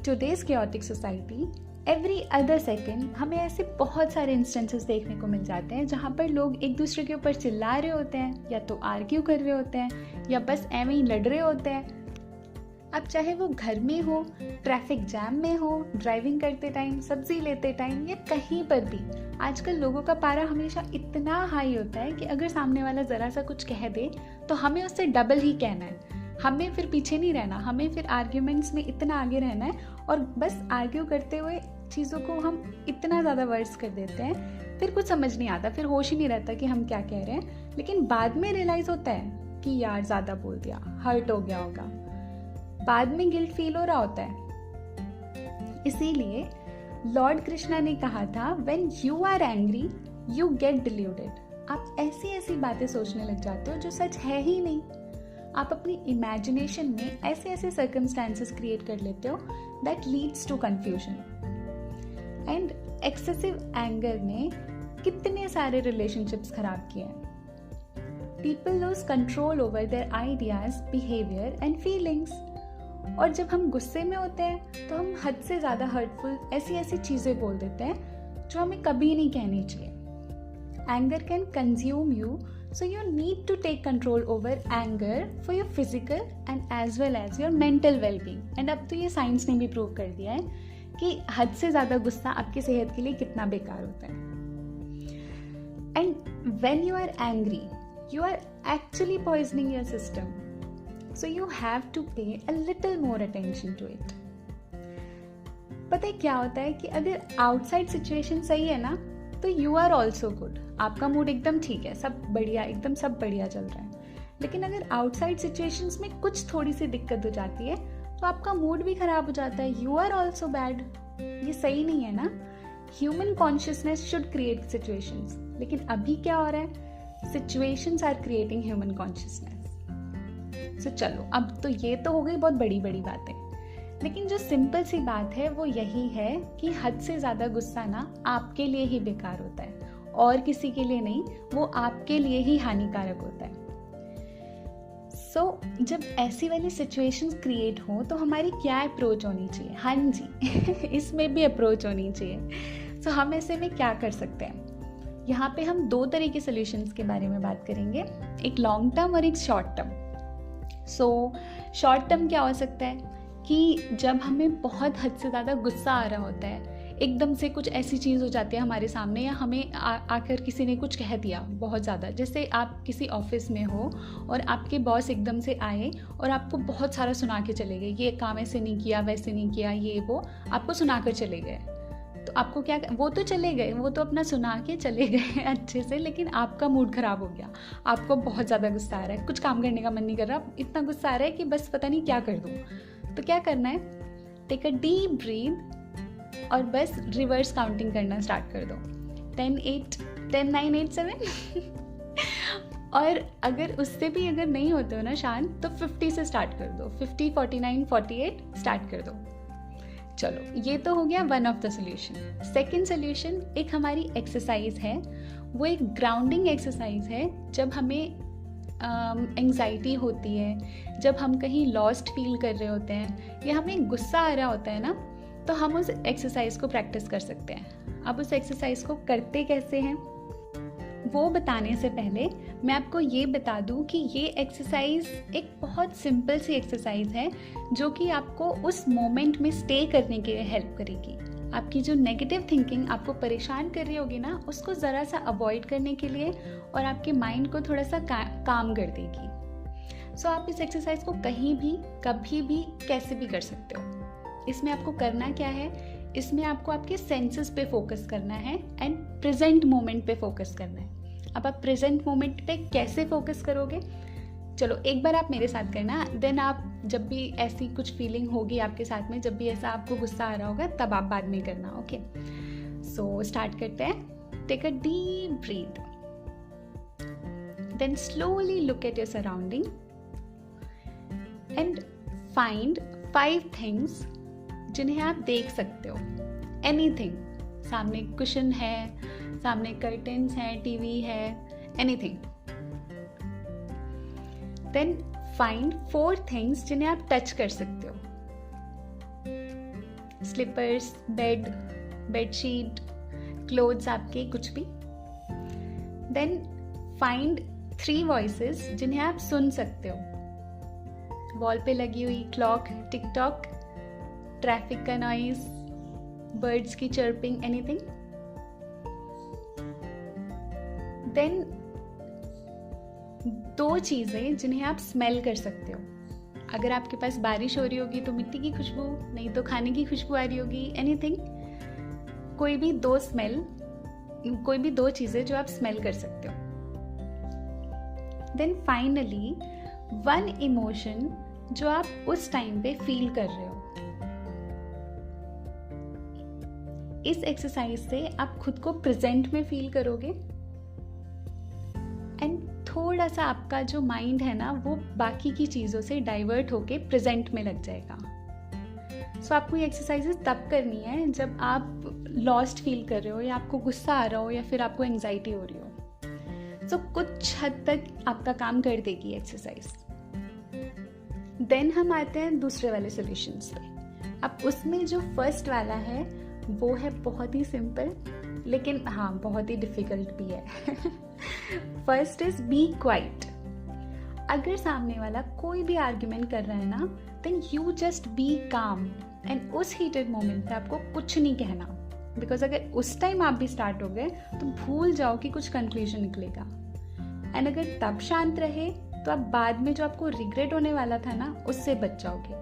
today's chaotic society, every other second हमें ऐसे बहुत सारे इंस्टेंसेस देखने को मिल जाते हैं जहाँ पर लोग एक दूसरे के ऊपर चिल्ला रहे होते हैं, या तो आर्ग्यू कर रहे होते हैं, या बस ऐਵੇਂ ही लड़ रहे होते हैं। अब चाहे वो घर में हो, ट्रैफिक जैम में हो, ड्राइविंग करते टाइम, सब्जी लेते टाइम, या कहीं पर भी, आजकल लोगों का पारा हमेशा इतना हाई होता है कि अगर सामने वाला ज़रा सा कुछ कह दे तो हमें उससे डबल ही कहना है। हमें फिर पीछे नहीं रहना, हमें फिर आर्ग्यूमेंट्स में इतना आगे रहना है, और बस आर्ग्यू करते हुए चीज़ों को हम इतना ज़्यादा वर्स कर देते हैं, फिर कुछ समझ नहीं आता, फिर होश ही नहीं रहता कि हम क्या कह रहे हैं। लेकिन बाद में रियलाइज़ होता है कि यार ज़्यादा बोल दिया, हर्ट हो गया होगा, बाद में गिल्ट फील हो रहा होता है। इसीलिए लॉर्ड कृष्णा ने कहा था, when you are angry you get diluted. आप ऐसी ऐसी बातें सोचने लग जाते हो जो सच है ही नहीं। आप अपनी इमेजिनेशन में ऐसे ऐसे सर्कमस्टांसेस क्रिएट कर लेते हो that leads to confusion. And excessive anger ने कितने सारे रिलेशनशिप्स खराब किए हैं। People lose control over their ideas, behaviour and feelings. और जब हम गुस्से में होते हैं तो हम हद से ज़्यादा हर्टफुल ऐसी ऐसी चीज़ें बोल देते हैं जो हमें कभी नहीं कहनी चाहिए। Anger can consume you, so you need to take control over anger for your physical and as well as your mental well-being. And अब तो ये साइंस ने भी प्रूव कर दिया है कि हद से ज़्यादा गुस्सा आपकी सेहत के लिए कितना बेकार होता है। And when you are angry, you are actually poisoning your system. So you have to pay a little more attention to it. पता है क्या होता है कि अगर आउटसाइड सिचुएशन सही है ना, तो यू आर ऑल्सो गुड, आपका मूड एकदम ठीक है, सब बढ़िया, एकदम सब बढ़िया चल रहा है। लेकिन अगर आउटसाइड सिचुएशंस में कुछ थोड़ी सी दिक्कत हो जाती है तो आपका मूड भी खराब हो जाता है, यू आर ऑल्सो बैड। ये सही नहीं है ना। Human consciousness should create situations, लेकिन अभी क्या हो रहा है, situations are creating human consciousness. So चलो, अब तो ये तो हो गई बहुत बड़ी बड़ी बातें, लेकिन जो सिंपल सी बात है वो यही है कि हद से ज़्यादा गुस्सा ना आपके लिए ही बेकार होता है, और किसी के लिए नहीं, वो आपके लिए ही हानिकारक होता है। सो जब ऐसी वाली सिचुएशंस क्रिएट हो तो हमारी क्या अप्रोच होनी चाहिए? हाँ जी इसमें भी अप्रोच होनी चाहिए। सो हम ऐसे में क्या कर सकते हैं? यहाँ पे हम दो तरह के सोल्यूशंस के बारे में बात करेंगे, एक लॉन्ग टर्म और एक short term. So short term क्या हो सकता है कि जब हमें बहुत हद से ज़्यादा गुस्सा आ रहा होता है, एकदम से कुछ ऐसी चीज़ हो जाती है हमारे सामने, या हमें आकर किसी ने कुछ कह दिया बहुत ज़्यादा। जैसे आप किसी ऑफिस में हो और आपके बॉस एकदम से आए और आपको बहुत सारा सुना के चले गए, ये काम ऐसे नहीं किया, वैसे नहीं किया, ये वो आपको सुना कर चले गए। तो आपको क्या, वो तो चले गए, वो तो अपना सुना के चले गए अच्छे से, लेकिन आपका मूड ख़राब हो गया, आपको बहुत ज़्यादा गुस्सा आ रहा है, कुछ काम करने का मन नहीं कर रहा, इतना गुस्सा आ रहा है कि बस पता नहीं क्या कर दूँ। तो क्या करना है, टेक अ डीप ब्रीथ और बस रिवर्स काउंटिंग करना स्टार्ट कर दो, 10 8 10 9 8 7 और अगर उससे भी अगर नहीं होते हो ना शांत, तो 50 से स्टार्ट कर दो, 50 49 48 स्टार्ट कर दो। चलो, ये तो हो गया one of the solution. Second solution एक हमारी एक्सरसाइज है, वो एक ग्राउंडिंग एक्सरसाइज है। जब हमें एंग्जाइटी होती है, जब हम कहीं लॉस्ट फील कर रहे होते हैं, या हमें गुस्सा आ रहा होता है ना, तो हम उस एक्सरसाइज को प्रैक्टिस कर सकते हैं। अब उस एक्सरसाइज को करते कैसे हैं वो बताने से पहले मैं आपको ये बता दूं कि ये एक्सरसाइज एक बहुत सिंपल सी एक्सरसाइज है जो कि आपको उस मोमेंट में स्टे करने के लिए हेल्प करेगी। आपकी जो नेगेटिव थिंकिंग आपको परेशान कर रही होगी ना, उसको ज़रा सा अवॉइड करने के लिए और आपके माइंड को थोड़ा सा काम कर देगी। सो आप इस एक्सरसाइज को कहीं भी, कभी भी, कैसे भी कर सकते हो। इसमें आपको करना क्या है, इसमें आपको आपके सेंसेस पे फोकस करना है एंड प्रेजेंट मोमेंट पे फोकस करना है। अब आप प्रेजेंट मोमेंट पे कैसे फोकस करोगे, चलो एक बार आप मेरे साथ करना, देन आप जब भी ऐसी कुछ फीलिंग होगी आपके साथ में, जब भी ऐसा आपको गुस्सा आ रहा होगा, तब आप बाद में करना। ओके, सो स्टार्ट करते हैं। Take a deep breath, then slowly look at your surrounding and find 5 things जिन्हें आप देख सकते हो। एनीथिंग, सामने कुशन है, सामने कर्टन्स हैं, टीवी है, एनीथिंग। देन फाइंड 4 थिंग्स जिन्हें आप टच कर सकते हो। स्लीपर्स, बेडशीट, क्लोथ्स आपके, कुछ भी. देन फाइंड 3 वॉइसेस जिन्हें आप सुन सकते हो. वॉल पे लगी हुई क्लॉक, टिकटॉक, ट्रैफिक का नॉइज, बर्ड्स की चर्पिंग, एनीथिंग. देन 2 चीजें जिन्हें आप स्मेल कर सकते हो. अगर आपके पास बारिश हो रही होगी तो मिट्टी की खुशबू, नहीं तो खाने की खुशबू आ रही होगी, एनीथिंग. कोई भी 2 चीजें जो आप स्मेल कर सकते हो. देन फाइनली 1 इमोशन जो आप उस टाइम पे फील कर रहे हो. इस एक्सरसाइज से आप खुद को प्रेजेंट में फील करोगे एंड थोड़ा सा आपका जो माइंड है ना वो बाकी की चीज़ों से डाइवर्ट होके प्रेजेंट में लग जाएगा. सो आपको ये एक्सरसाइजेस तब करनी है जब आप लॉस्ट फील कर रहे हो, या आपको गुस्सा आ रहा हो, या फिर आपको एंग्जाइटी हो रही हो. सो कुछ हद तक आपका काम कर देगी एक्सरसाइज. देन हम आते हैं दूसरे वाले सॉल्यूशंस पे. अब उसमें जो फर्स्ट वाला है वो है बहुत ही सिंपल, लेकिन हाँ बहुत ही डिफिकल्ट भी है. First is be quiet. अगर सामने वाला कोई भी आर्ग्यूमेंट कर रहा है ना, देन यू जस्ट बी काम एंड उस हीटेड मोमेंट पे आपको कुछ नहीं कहना. बिकॉज अगर उस टाइम आप भी स्टार्ट हो गए तो भूल जाओ कि कुछ कंक्लूजन निकलेगा. एंड अगर तब शांत रहे तो आप बाद में जो आपको रिग्रेट होने वाला था ना उससे बच जाओगे.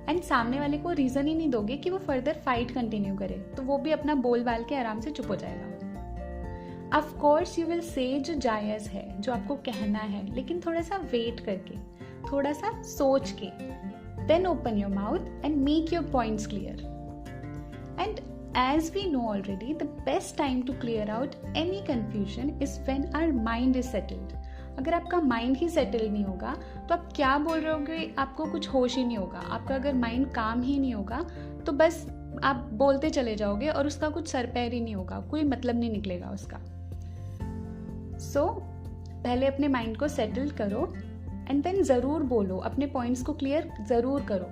एंड सामने वाले को रीजन ही नहीं दोगे कि वो फर्दर फाइट कंटिन्यू करे, तो वो भी अपना बोल बाल के आराम से चुप हो जाएगा. Of course you will say जो जायज है, जो आपको कहना है, लेकिन थोड़ा सा वेट करके, थोड़ा सा सोच के, then open your mouth and make your points clear. And as we know already, the best time to clear out any confusion is when our mind is settled. अगर आपका माइंड ही सेटल नहीं होगा तो आप क्या बोल रहे होगे आपको कुछ होश ही नहीं होगा. आपका अगर माइंड काम ही नहीं होगा तो बस आप बोलते चले जाओगे और उसका कुछ सर पैर ही नहीं होगा, कोई मतलब नहीं निकलेगा उसका. सो पहले अपने माइंड को सेटल करो एंड देन ज़रूर बोलो, अपने पॉइंट्स को क्लियर ज़रूर करो.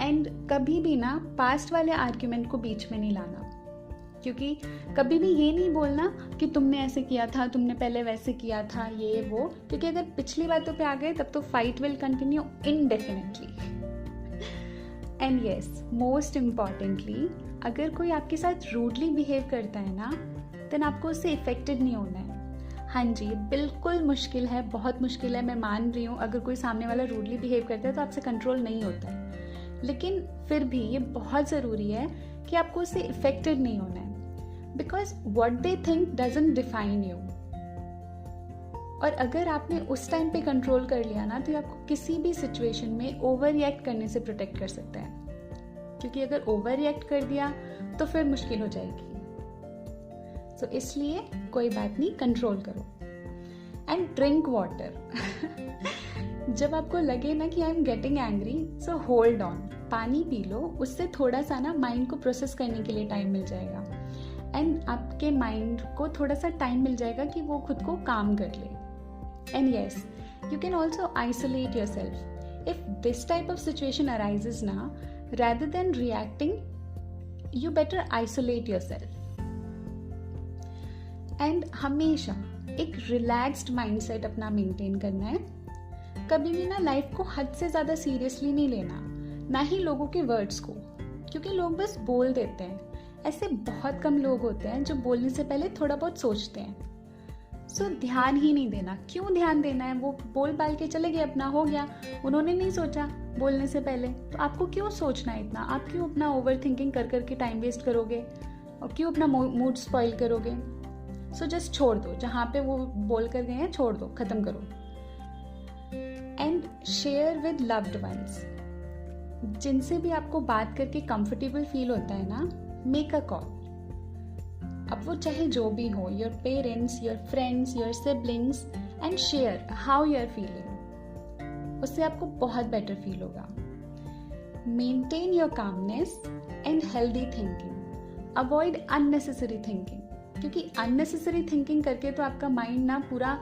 एंड कभी भी ना पास्ट वाले आर्ग्यूमेंट को बीच में नहीं लाना, क्योंकि कभी भी ये नहीं बोलना कि तुमने ऐसे किया था, तुमने पहले वैसे किया था, ये वो. क्योंकि अगर पिछली बातों पे आ गए तब तो fight will continue indefinitely. And yes, most importantly, अगर कोई आपके साथ रूडली बिहेव करता है ना, देन आपको उससे इफेक्टेड नहीं होना है. हाँ जी, बिल्कुल मुश्किल है, बहुत मुश्किल है, मैं मान रही हूँ. अगर कोई सामने वाला रूडली बिहेव करता है तो आपसे कंट्रोल नहीं होता है, लेकिन फिर भी ये बहुत ज़रूरी है कि आपको उससे इफेक्टेड नहीं होना है. Because what they think doesn't define you. और अगर आपने उस टाइम पे कंट्रोल कर लिया ना, तो ये आपको किसी भी सिचुएशन में ओवर रिएक्ट करने से प्रोटेक्ट कर सकता है. क्योंकि अगर ओवर रिएक्ट कर दिया तो फिर मुश्किल हो जाएगी. तो इसलिए कोई बात नहीं, कंट्रोल करो. And drink water. जब आपको लगे ना कि I am getting angry, so hold on, पानी पी लो. उससे थोड़ा सा ना माइंड को प्रोसेस करने के लिए टाइम मिल जाएगा. एंड आपके माइंड को थोड़ा सा टाइम मिल जाएगा कि वो खुद को काम कर ले. And yes, you can also isolate your self. If this type of situation arises ना, rather than reacting, you better isolate yourself. And हमेशा एक रिलैक्स्ड माइंडसेट अपना मेंटेन करना है. कभी भी ना लाइफ को हद से ज़्यादा सीरियसली नहीं लेना, ना ही लोगों के वर्ड्स को, क्योंकि लोग बस बोल देते हैं. ऐसे बहुत कम लोग होते हैं जो बोलने से पहले थोड़ा बहुत सोचते हैं. सो ध्यान ही नहीं देना. क्यों ध्यान देना है? वो बोल बाल के चले गए, अपना हो गया, उन्होंने नहीं सोचा बोलने से पहले, तो आपको क्यों सोचना है इतना? आप क्यों अपना ओवर थिंकिंग कर करके टाइम वेस्ट करोगे और क्यों अपना मूड स्पॉइल करोगे? सो जस्ट छोड़ दो, जहाँ पे वो बोल कर गए हैं छोड़ दो, खत्म करो. And share with loved ones. जिनसे भी आपको बात करके कंफर्टेबल फील होता है ना, मेक अ कॉल. अब वो चाहे जो भी हो, your parents, your friends, your siblings, and share how you are feeling. उससे आपको बहुत बेटर फील होगा. Maintain your calmness and healthy thinking. Avoid unnecessary thinking, क्योंकि अननेसेसरी थिंकिंग करके तो आपका माइंड ना पूरा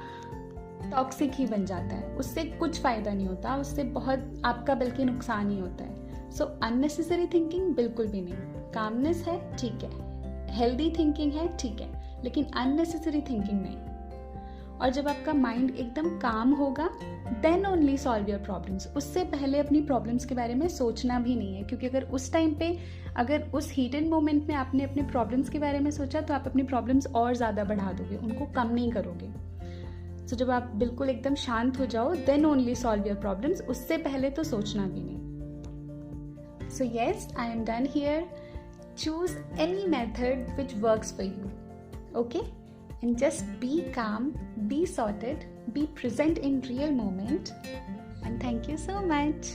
टॉक्सिक ही बन जाता है. उससे कुछ फ़ायदा नहीं होता, उससे बहुत आपका बल्कि नुकसान ही होता है. सो अननेसेसरी थिंकिंग बिल्कुल भी नहीं. कामनेस है, ठीक है. हेल्दी थिंकिंग है, ठीक है, लेकिन अननेसेसरी थिंकिंग नहीं. और जब आपका माइंड एकदम काम होगा, then only solve your problems. उससे पहले अपनी प्रॉब्लम्स के बारे में सोचना भी नहीं है, क्योंकि अगर उस टाइम पे, अगर उस हीटेड मोमेंट में आपने अपने प्रॉब्लम्स के बारे में सोचा, तो आप अपनी प्रॉब्लम्स और ज़्यादा बढ़ा दोगे, उनको कम नहीं करोगे. सो जब आप बिल्कुल एकदम शांत हो जाओ, then only solve your problems. उससे पहले तो सोचना भी नहीं. So yes, I am done here. Choose any method which works for you. Okay? And just be calm, be sorted, be present in real moment, and thank you so much.